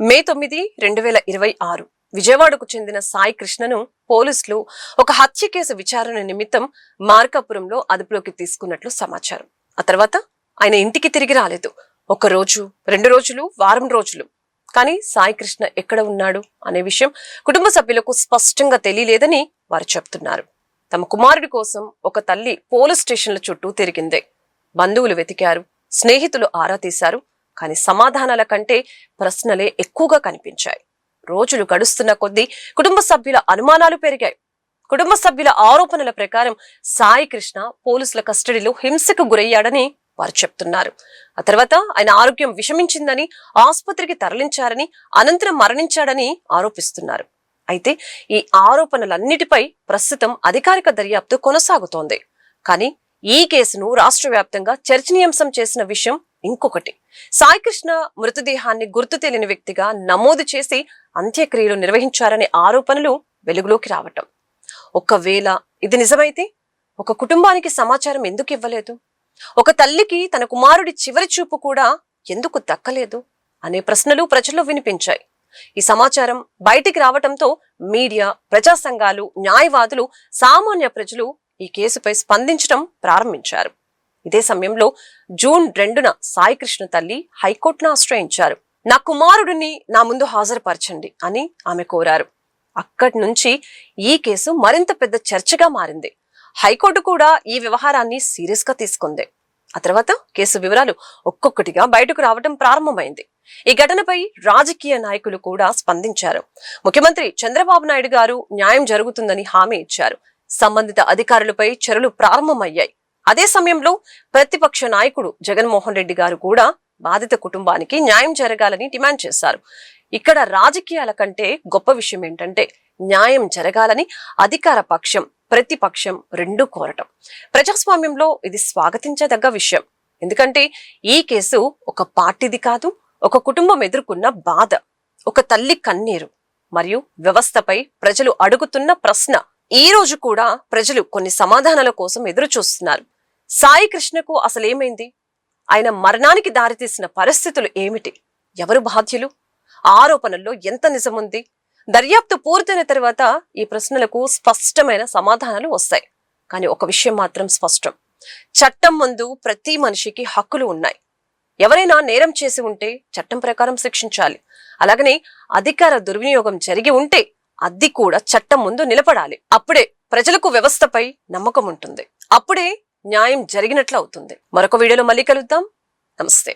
మే 9, 2026 విజయవాడకు చెందిన సాయి కృష్ణను పోలీసులు ఒక హత్య కేసు విచారణ నిమిత్తం మార్కాపురంలో అదుపులోకి తీసుకున్నట్లు సమాచారం. ఆ తర్వాత ఆయన ఇంటికి తిరిగి రాలేదు. ఒక రోజు, 2 రోజులు, వారం రోజులు. కానీ సాయి కృష్ణ ఎక్కడ ఉన్నాడు అనే విషయం కుటుంబ సభ్యులకు స్పష్టంగా తెలియలేదని వారు చెప్తున్నారు. తమ కుమారుడి కోసం ఒక తల్లి పోలీస్ స్టేషన్ల చుట్టూ తిరిగిందే. బంధువులు వెతికారు, స్నేహితులు ఆరా తీశారు. కానీ సమాధానాల కంటే ప్రశ్నలే ఎక్కువగా కనిపించాయి. రోజులు గడుస్తున్న కొద్దీ కుటుంబ సభ్యుల అనుమానాలు పెరిగాయి. కుటుంబ సభ్యుల ఆరోపణల ప్రకారం సాయి కృష్ణ పోలీసుల కస్టడీలో హింసకు గురయ్యాడని వారు చెప్తున్నారు. ఆ తర్వాత ఆయన ఆరోగ్యం విషమించిందని ఆసుపత్రికి తరలించారని, అనంతరం మరణించాడని ఆరోపిస్తున్నారు. అయితే ఈ ఆరోపణలన్నిటిపై ప్రస్తుతం అధికారిక దర్యాప్తు కొనసాగుతోంది. కానీ ఈ కేసును రాష్ట్ర వ్యాప్తంగా చర్చనీయాంశం చేసిన విషయం ఇంకొకటి. సాయి కృష్ణ మృతదేహాన్ని గుర్తు తెలియని వ్యక్తిగా నమోదు చేసి అంత్యక్రియలు నిర్వహించారనే ఆరోపణలు వెలుగులోకి రావటం. ఒకవేళ ఇది నిజమైతే ఒక కుటుంబానికి సమాచారం ఎందుకు ఇవ్వలేదు? ఒక తల్లికి తన కుమారుడి చివరి చూపు కూడా ఎందుకు దక్కలేదు అనే ప్రశ్నలు ప్రజల్లో వినిపించాయి. ఈ సమాచారం బయటికి రావటంతో మీడియా, ప్రజా సంఘాలు, న్యాయవాదులు, సామాన్య ప్రజలు ఈ కేసుపై స్పందించడం ప్రారంభించారు. ఇదే సమయంలో జూన్ 2న సాయి కృష్ణ తల్లి హైకోర్టును ఆశ్రయించారు. నా కుమారుడిని నా ముందు హాజరుపరచండి అని ఆమె కోరారు. అక్కడి నుంచి ఈ కేసు మరింత పెద్ద చర్చగా మారింది. హైకోర్టు కూడా ఈ వ్యవహారాన్ని సీరియస్ గా తీసుకుంది. ఆ తర్వాత కేసు వివరాలు ఒక్కొక్కటిగా బయటకు రావడం ప్రారంభమైంది. ఈ ఘటనపై రాజకీయ నాయకులు కూడా స్పందించారు. ముఖ్యమంత్రి చంద్రబాబు నాయుడు గారు న్యాయం జరుగుతుందని హామీ ఇచ్చారు. సంబంధిత అధికారులపై చర్యలు ప్రారంభమయ్యాయి. అదే సమయంలో ప్రతిపక్ష నాయకుడు జగన్మోహన్ రెడ్డి గారు కూడా బాధిత కుటుంబానికి న్యాయం జరగాలని డిమాండ్ చేశారు. ఇక్కడ రాజకీయాల కంటే గొప్ప విషయం ఏంటంటే న్యాయం జరగాలని అధికార పక్షం, ప్రతిపక్షం రెండూ కోరటం. ప్రజాస్వామ్యంలో ఇది స్వాగతించదగ్గ విషయం. ఎందుకంటే ఈ కేసు ఒక పార్టీది కాదు, ఒక కుటుంబం ఎదుర్కొన్న బాధ, ఒక తల్లి కన్నీరు మరియు వ్యవస్థపై ప్రజలు అడుగుతున్న ప్రశ్న. ఈ రోజు కూడా ప్రజలు కొన్ని సమాధానాల కోసం ఎదురు చూస్తున్నారు. సాయి కృష్ణకు అసలేమైంది? ఆయన మరణానికి దారితీసిన పరిస్థితులు ఏమిటి? ఎవరు బాధ్యులు? ఆరోపణల్లో ఎంత నిజముంది? దర్యాప్తు పూర్తయిన తర్వాత ఈ ప్రశ్నలకు స్పష్టమైన సమాధానాలు వస్తాయి. కానీ ఒక విషయం మాత్రం స్పష్టం. చట్టం ముందు ప్రతి మనిషికి హక్కులు ఉన్నాయి. ఎవరైనా నేరం చేసి ఉంటే చట్టం ప్రకారం శిక్షించాలి. అలాగనే అధికార దుర్వినియోగం జరిగి ఉంటే అది కూడా చట్టం ముందు నిలబడాలి. అప్పుడే ప్రజలకు వ్యవస్థపై నమ్మకం ఉంటుంది. అప్పుడే న్యాయం జరిగినట్లు అవుతుంది. మరొక వీడియోలో మళ్ళీ కలుద్దాం. నమస్తే.